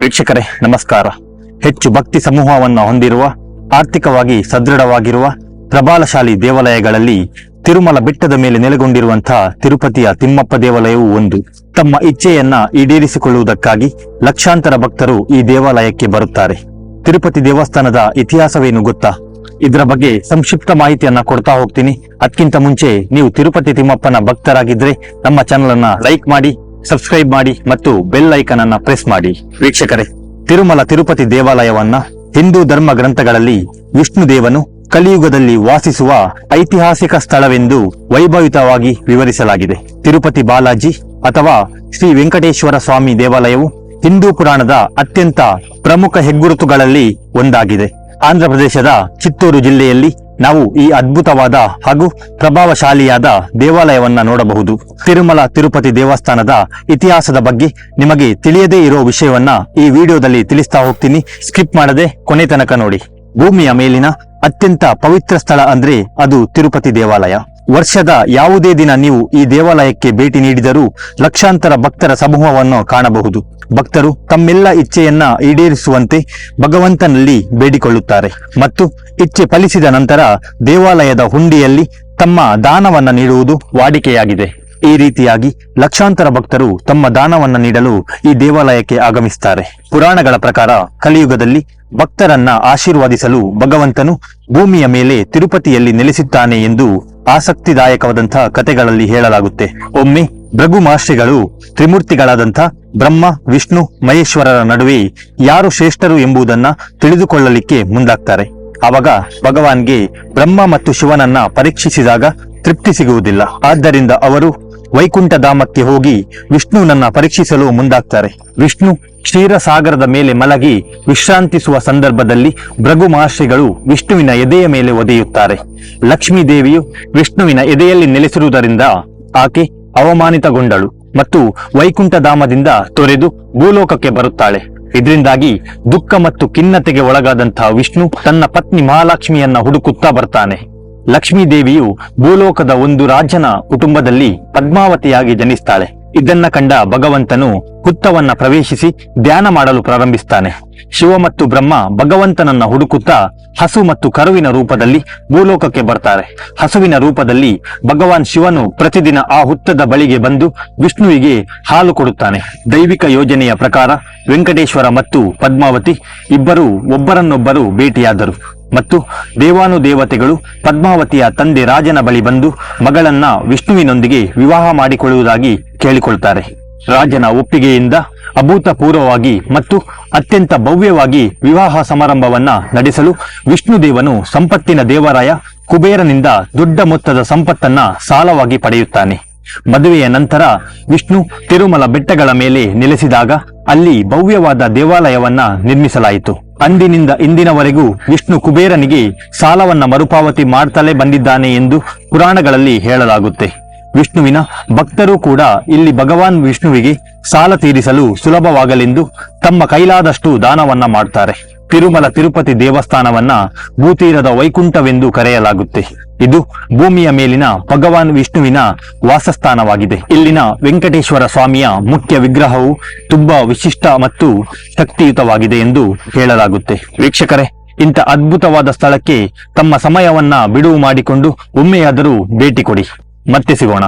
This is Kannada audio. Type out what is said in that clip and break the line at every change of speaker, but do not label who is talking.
ವೀಕ್ಷಕರೇ ನಮಸ್ಕಾರ. ಹೆಚ್ಚು ಭಕ್ತಿ ಸಮೂಹವನ್ನು ಹೊಂದಿರುವ, ಆರ್ಥಿಕವಾಗಿ ಸದೃಢವಾಗಿರುವ ಪ್ರಬಲಶಾಲಿ ದೇವಾಲಯಗಳಲ್ಲಿ ತಿರುಮಲ ಬೆಟ್ಟದ ಮೇಲೆ ನೆಲೆಗೊಂಡಿರುವಂತಹ ತಿರುಪತಿಯ ತಿಮ್ಮಪ್ಪ ದೇವಾಲಯವು ಒಂದು. ತಮ್ಮ ಇಚ್ಛೆಯನ್ನ ಈಡೇರಿಸಿಕೊಳ್ಳುವುದಕ್ಕಾಗಿ ಲಕ್ಷಾಂತರ ಭಕ್ತರು ಈ ದೇವಾಲಯಕ್ಕೆ ಬರುತ್ತಾರೆ. ತಿರುಪತಿ ದೇವಸ್ಥಾನದ ಇತಿಹಾಸವೇನು ಗೊತ್ತಾ? ಇದರ ಬಗ್ಗೆ ಸಂಕ್ಷಿಪ್ತ ಮಾಹಿತಿಯನ್ನ ಕೊಡ್ತಾ ಹೋಗ್ತೀನಿ. ಅದಕ್ಕಿಂತ ಮುಂಚೆ ನೀವು ತಿರುಪತಿ ತಿಮ್ಮಪ್ಪನ ಭಕ್ತರಾಗಿದ್ರೆ ನಮ್ಮ ಚಾನೆಲ್ ಅನ್ನ ಲೈಕ್ ಮಾಡಿ, ಸಬ್ಸ್ಕ್ರೈಬ್ ಮಾಡಿ ಮತ್ತು ಬೆಲ್ ಐಕನ್ ಅನ್ನ ಪ್ರೆಸ್ ಮಾಡಿ. ವೀಕ್ಷಕರೇ, ತಿರುಮಲ ತಿರುಪತಿ ದೇವಾಲಯವನ್ನ ಹಿಂದೂ ಧರ್ಮ ಗ್ರಂಥಗಳಲ್ಲಿ ವಿಷ್ಣು ದೇವನು ಕಲಿಯುಗದಲ್ಲಿ ವಾಸಿಸುವ ಐತಿಹಾಸಿಕ ಸ್ಥಳವೆಂದು ವೈಭವಿತವಾಗಿ ವಿವರಿಸಲಾಗಿದೆ. ತಿರುಪತಿ ಬಾಲಾಜಿ ಅಥವಾ ಶ್ರೀ ವೆಂಕಟೇಶ್ವರ ಸ್ವಾಮಿ ದೇವಾಲಯವು ಹಿಂದೂ ಪುರಾಣದ ಅತ್ಯಂತ ಪ್ರಮುಖ ಹೆಗ್ಗುರುತುಗಳಲ್ಲಿ ಒಂದಾಗಿದೆ. ಆಂಧ್ರ ಪ್ರದೇಶದ ಚಿತ್ತೂರು ಜಿಲ್ಲೆಯಲ್ಲಿ ನಾವು ಈ ಅದ್ಭುತವಾದ ಹಾಗೂ ಪ್ರಭಾವಶಾಲಿಯಾದ ದೇವಾಲಯವನ್ನ ನೋಡಬಹುದು. ತಿರುಮಲ ತಿರುಪತಿ ದೇವಸ್ಥಾನದ ಇತಿಹಾಸದ ಬಗ್ಗೆ ನಿಮಗೆ ತಿಳಿಯದೇ ಇರೋ ವಿಷಯವನ್ನ ಈ ವಿಡಿಯೋದಲ್ಲಿ ತಿಳಿಸ್ತಾ ಹೋಗ್ತೀನಿ. ಸ್ಕಿಪ್ ಮಾಡದೆ ಕೊನೆ ತನಕ ನೋಡಿ. ಭೂಮಿಯ ಮೇಲಿನ ಅತ್ಯಂತ ಪವಿತ್ರ ಸ್ಥಳ ಅಂದ್ರೆ ಅದು ತಿರುಪತಿ ದೇವಾಲಯ. ವರ್ಷದ ಯಾವುದೇ ದಿನ ನೀವು ಈ ದೇವಾಲಯಕ್ಕೆ ಭೇಟಿ ನೀಡಿದರೂ ಲಕ್ಷಾಂತರ ಭಕ್ತರ ಸಮೂಹವನ್ನು ಕಾಣಬಹುದು. ಭಕ್ತರು ತಮ್ಮೆಲ್ಲ ಇಚ್ಛೆಯನ್ನ ಈಡೇರಿಸುವಂತೆ ಭಗವಂತನಲ್ಲಿ ಬೇಡಿಕೊಳ್ಳುತ್ತಾರೆ ಮತ್ತು ಇಚ್ಛೆ ಫಲಿಸಿದ ನಂತರ ದೇವಾಲಯದ ಹುಂಡಿಯಲ್ಲಿ ತಮ್ಮ ದಾನವನ್ನ ನೀಡುವುದು ವಾಡಿಕೆಯಾಗಿದೆ. ಈ ರೀತಿಯಾಗಿ ಲಕ್ಷಾಂತರ ಭಕ್ತರು ತಮ್ಮ ದಾನವನ್ನ ನೀಡಲು ಈ ದೇವಾಲಯಕ್ಕೆ ಆಗಮಿಸುತ್ತಾರೆ. ಪುರಾಣಗಳ ಪ್ರಕಾರ ಕಲಿಯುಗದಲ್ಲಿ ಭಕ್ತರನ್ನ ಆಶೀರ್ವಾದಿಸಲು ಭಗವಂತನು ಭೂಮಿಯ ಮೇಲೆ ತಿರುಪತಿಯಲ್ಲಿ ನೆಲೆಸುತ್ತಾನೆ ಎಂದು ಆಸಕ್ತಿದಾಯಕವಾದಂತಹ ಕಥೆಗಳಲ್ಲಿ ಹೇಳಲಾಗುತ್ತೆ. ಒಮ್ಮೆ ಭೃಗು ಮಹರ್ಷಿಗಳು ತ್ರಿಮೂರ್ತಿಗಳಾದಂಥ ಬ್ರಹ್ಮ, ವಿಷ್ಣು, ಮಹೇಶ್ವರರ ನಡುವೆ ಯಾರು ಶ್ರೇಷ್ಠರು ಎಂಬುದನ್ನ ತಿಳಿದುಕೊಳ್ಳಲಿಕ್ಕೆ ಮುಂದಾಗ್ತಾರೆ. ಆವಾಗ ಭಗವಾನ್ಗೆ ಬ್ರಹ್ಮ ಮತ್ತು ಶಿವನನ್ನ ಪರೀಕ್ಷಿಸಿದಾಗ ತೃಪ್ತಿ ಸಿಗುವುದಿಲ್ಲ. ಆದ್ದರಿಂದ ಅವರು ವೈಕುಂಠಧಾಮಕ್ಕೆ ಹೋಗಿ ವಿಷ್ಣುನನ್ನ ಪರೀಕ್ಷಿಸಲು ಮುಂದಾಗ್ತಾರೆ. ವಿಷ್ಣು ಕ್ಷೀರಸಾಗರದ ಮೇಲೆ ಮಲಗಿ ವಿಶ್ರಾಂತಿಸುವ ಸಂದರ್ಭದಲ್ಲಿ ಭೃಗು ಮಹರ್ಷಿಗಳು ವಿಷ್ಣುವಿನ ಎದೆಯ ಮೇಲೆ ಒದೆಯುತ್ತಾರೆ. ಲಕ್ಷ್ಮೀ ದೇವಿಯು ವಿಷ್ಣುವಿನ ಎದೆಯಲ್ಲಿ ನೆಲೆಸಿರುವುದರಿಂದ ಆಕೆ ಅವಮಾನಿತಗೊಂಡಳು ಮತ್ತು ವೈಕುಂಠಧಾಮದಿಂದ ತೊರೆದು ಭೂಲೋಕಕ್ಕೆ ಬರುತ್ತಾಳೆ. ಇದರಿಂದಾಗಿ ದುಃಖ ಮತ್ತು ಖಿನ್ನತೆಗೆ ಒಳಗಾದಂತಹ ವಿಷ್ಣು ತನ್ನ ಪತ್ನಿ ಮಹಾಲಕ್ಷ್ಮಿಯನ್ನ ಹುಡುಕುತ್ತಾ ಬರ್ತಾನೆ. ಲಕ್ಷ್ಮೀ ದೇವಿಯು ಭೂಲೋಕದ ಒಂದು ರಾಜನ ಕುಟುಂಬದಲ್ಲಿ ಪದ್ಮಾವತಿಯಾಗಿ ಜನಿಸ್ತಾಳೆ. ಇದನ್ನ ಕಂಡ ಭಗವಂತನು ಹುತ್ತವನ್ನ ಪ್ರವೇಶಿಸಿ ಧ್ಯಾನ ಮಾಡಲು ಪ್ರಾರಂಭಿಸ್ತಾನೆ. ಶಿವ ಮತ್ತು ಬ್ರಹ್ಮ ಭಗವಂತನನ್ನ ಹುಡುಕುತ್ತಾ ಹಸು ಮತ್ತು ಕರುವಿನ ರೂಪದಲ್ಲಿ ಭೂಲೋಕಕ್ಕೆ ಬರ್ತಾರೆ. ಹಸುವಿನ ರೂಪದಲ್ಲಿ ಭಗವಾನ್ ಶಿವನು ಪ್ರತಿದಿನ ಆ ಹುತ್ತದ ಬಳಿಗೆ ಬಂದು ವಿಷ್ಣುವಿಗೆ ಹಾಲು ಕೊಡುತ್ತಾನೆ. ದೈವಿಕ ಯೋಜನೆಯ ಪ್ರಕಾರ ವೆಂಕಟೇಶ್ವರ ಮತ್ತು ಪದ್ಮಾವತಿ ಇಬ್ಬರು ಒಬ್ಬರನ್ನೊಬ್ಬರು ಭೇಟಿಯಾದರು ಮತ್ತು ದೇವಾನುದೇವತೆಗಳು ಪದ್ಮಾವತಿಯ ತಂದೆ ರಾಜನ ಬಳಿ ಬಂದು ಮಗಳನ್ನ ವಿಷ್ಣುವಿನೊಂದಿಗೆ ವಿವಾಹ ಮಾಡಿಕೊಳ್ಳುವುದಾಗಿ ಕೇಳಿಕೊಳ್ತಾರೆ. ರಾಜನ ಒಪ್ಪಿಗೆಯಿಂದ ಅಭೂತಪೂರ್ವವಾಗಿ ಮತ್ತು ಅತ್ಯಂತ ಭವ್ಯವಾಗಿ ವಿವಾಹ ಸಮಾರಂಭವನ್ನ ನಡೆಸಲು ವಿಷ್ಣುದೇವನು ಸಂಪತ್ತಿನ ದೇವರಾಯ ಕುಬೇರನಿಂದ ದೊಡ್ಡ ಮೊತ್ತದ ಸಂಪತ್ತನ್ನ ಸಾಲವಾಗಿ ಪಡೆಯುತ್ತಾನೆ. ಮದುವೆಯ ನಂತರ ವಿಷ್ಣು ತಿರುಮಲ ಬೆಟ್ಟಗಳ ಮೇಲೆ ನೆಲೆಸಿದಾಗ ಅಲ್ಲಿ ಭವ್ಯವಾದ ದೇವಾಲಯವನ್ನ ನಿರ್ಮಿಸಲಾಯಿತು. ಅಂದಿನಿಂದ ಇಂದಿನವರೆಗೂ ವಿಷ್ಣು ಕುಬೇರನಿಗೆ ಸಾಲವನ್ನ ಮರುಪಾವತಿ ಮಾಡ್ತಲೇ ಬಂದಿದ್ದಾನೆ ಎಂದು ಪುರಾಣಗಳಲ್ಲಿ ಹೇಳಲಾಗುತ್ತೆ. ವಿಷ್ಣುವಿನ ಭಕ್ತರು ಕೂಡ ಇಲ್ಲಿ ಭಗವಾನ್ ವಿಷ್ಣುವಿಗೆ ಸಾಲ ತೀರಿಸಲು ಸುಲಭವಾಗಲೆಂದು ತಮ್ಮ ಕೈಲಾದಷ್ಟು ದಾನವನ್ನ ಮಾಡ್ತಾರೆ. ತಿರುಮಲ ತಿರುಪತಿ ದೇವಸ್ಥಾನವನ್ನ ಭೂತೀರದ ವೈಕುಂಠವೆಂದು ಕರೆಯಲಾಗುತ್ತೆ. ಇದು ಭೂಮಿಯ ಮೇಲಿನ ಭಗವಾನ್ ವಿಷ್ಣುವಿನ ವಾಸಸ್ಥಾನವಾಗಿದೆ. ಇಲ್ಲಿನ ವೆಂಕಟೇಶ್ವರ ಸ್ವಾಮಿಯ ಮುಖ್ಯ ವಿಗ್ರಹವು ತುಂಬಾ ವಿಶಿಷ್ಟ ಮತ್ತು ಶಕ್ತಿಯುತವಾಗಿದೆ ಎಂದು ಹೇಳಲಾಗುತ್ತೆ. ವೀಕ್ಷಕರೇ, ಇಂಥ ಅದ್ಭುತವಾದ ಸ್ಥಳಕ್ಕೆ ತಮ್ಮ ಸಮಯವನ್ನ ಬಿಡುವು ಮಾಡಿಕೊಂಡು ಒಮ್ಮೆಯಾದರೂ ಭೇಟಿ ಕೊಡಿ. ಮತ್ತೆ ಸಿಗೋಣ.